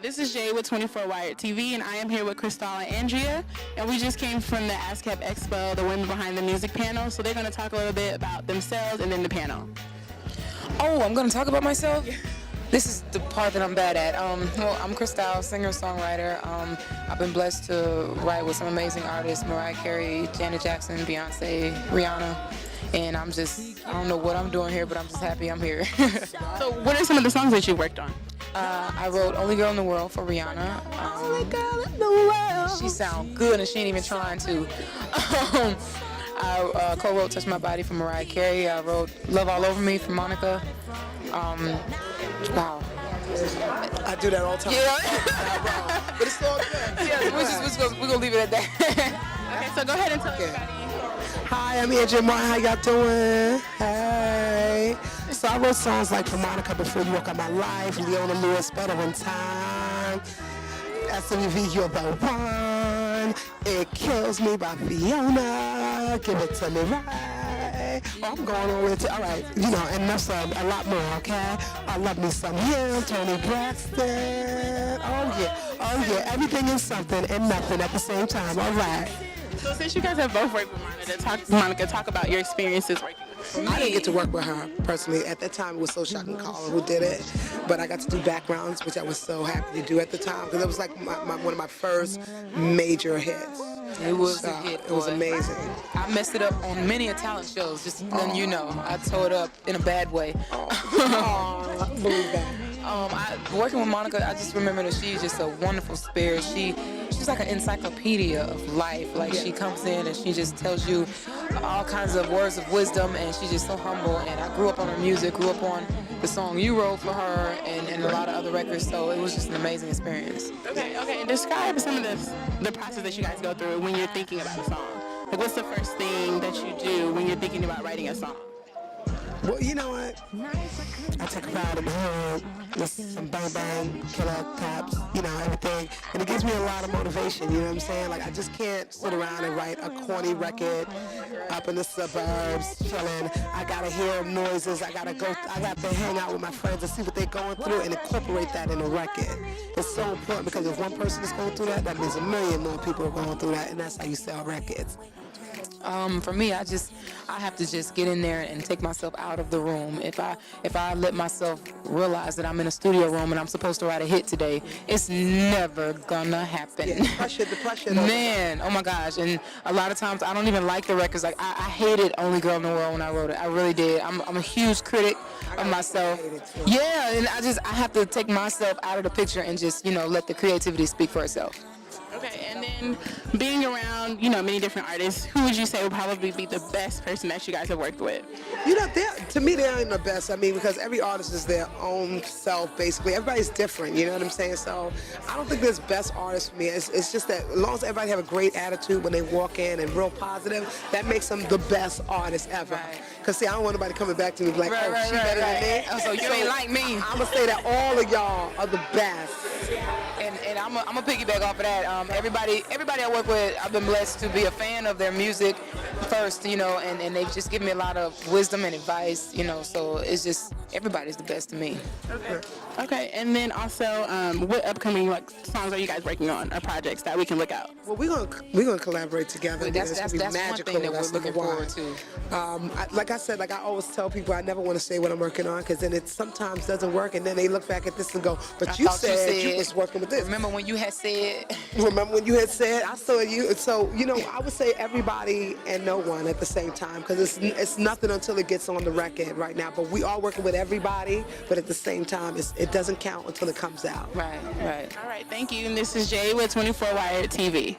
This is Jay with 24WiredTV, and I am here with Cri tyle and Andrea, and we just came from the ASCAP expo, the Women Behind the Music panel, so they're going to talk a little bit about themselves and then the panel. Oh, I'm going to talk about myself? Yeah. This is the part that I'm bad at. Well, I'm Cri tyle, singer-songwriter. I've been blessed to write with some amazing artists, Mariah Carey, Janet Jackson, Beyonce, Rihanna, and I don't know what I'm doing here, but I'm just happy I'm here. So what are some of the songs that you worked on? I wrote Only Girl in the World for Rihanna. Only Girl in the World. She sounds good and she ain't even trying to. I co-wrote Touch My Body for Mariah Carey. I wrote Love All Over Me for Monica. Wow. I do that all the time. Yeah. But it's all good. Yeah, we're going to leave it at that. Okay, so go ahead and tell everybody. Hi, I'm Andrea Martin. How y'all doing? Hey. So I wrote songs like For Monica, Before You Walk Out My Life, Leona Lewis, Better in Time, SWV, You're the One, It Kills Me by Fiona, Give It To Me Right. Oh, I'm going all the way to, all right, you know, and that's a lot more, okay? I Love Me Some Him, Tony Braxton. Oh yeah, everything is something and nothing at the same time, all right. So since you guys have both worked with Monica, talk about your experiences working with her. I didn't get to work with her personally. At that time, it was So Shocking Caller who did it. But I got to do backgrounds, which I was so happy to do at the time, because it was like one of my first major hits. It was a hit. It was amazing. I messed it up on many a talent shows, just letting you know. I tore it up in a bad way. I believe that. Working with Monica, I just remember that she's just a wonderful spirit. She's like an encyclopedia of life. Like, she comes in and she just tells you all kinds of words of wisdom, and she's just so humble. And I grew up on her music, grew up on the song you wrote for her, and a lot of other records. So it was just an amazing experience. Okay. And describe some of the process that you guys go through when you're thinking about a song. Like, what's the first thing that you do when you're thinking about writing a song? Well, you know what? I take a ride in the hood, listen to some bang bang, killer cops, you know, everything. And it gives me a lot of motivation, you know what I'm saying? Like, I just can't sit around and write a corny record up in the suburbs, chilling. I gotta hear noises, I gotta hang out with my friends and see what they're going through and incorporate that in a record. It's so important, because if one person is going through that, that means a million more people are going through that, and that's how you sell records. For me, I have to just get in there and take myself out of the room. If I let myself realize that I'm in a studio room and I'm supposed to write a hit today, it's never gonna happen. Yeah, the pressure. Man, oh my gosh. And a lot of times I don't even like the records. Like, I hated Only Girl in the World when I wrote it. I really did. I'm a huge critic of myself. Yeah, and I have to take myself out of the picture and just, let the creativity speak for itself. Okay, and then being around, many different artists, who would you say would probably be the best person that you guys have worked with? To me, they ain't the best. I mean, because every artist is their own self, basically. Everybody's different, you know what I'm saying? So I don't think there's best artists for me. It's just that as long as everybody have a great attitude when they walk in and real positive, that makes them the best artist ever. Because, see, I don't want nobody coming back to me like, she better than me. Oh, so you ain't like me. I'm going to say that all of y'all are the best. And I'm a piggyback off of that. Everybody I work with, I've been blessed to be a fan of their music first, and they've just given me a lot of wisdom and advice, so it's just, everybody's the best to me. Okay, and then also, what upcoming songs are you guys working on, or projects that we can look out? Well, we're gonna collaborate together. That's magical. One thing that we're looking forward to. Like I said, I always tell people, I never want to say what I'm working on, because then it sometimes doesn't work, and then they look back at this and go, but you said you was working with this. Remember when you had said? I saw you. So, I would say everybody and no one at the same time, because it's nothing until it gets on the record right now. But we are working with everybody, but at the same time, it doesn't count until it comes out. Right. All right, thank you. And this is Jay with 24WiredTV.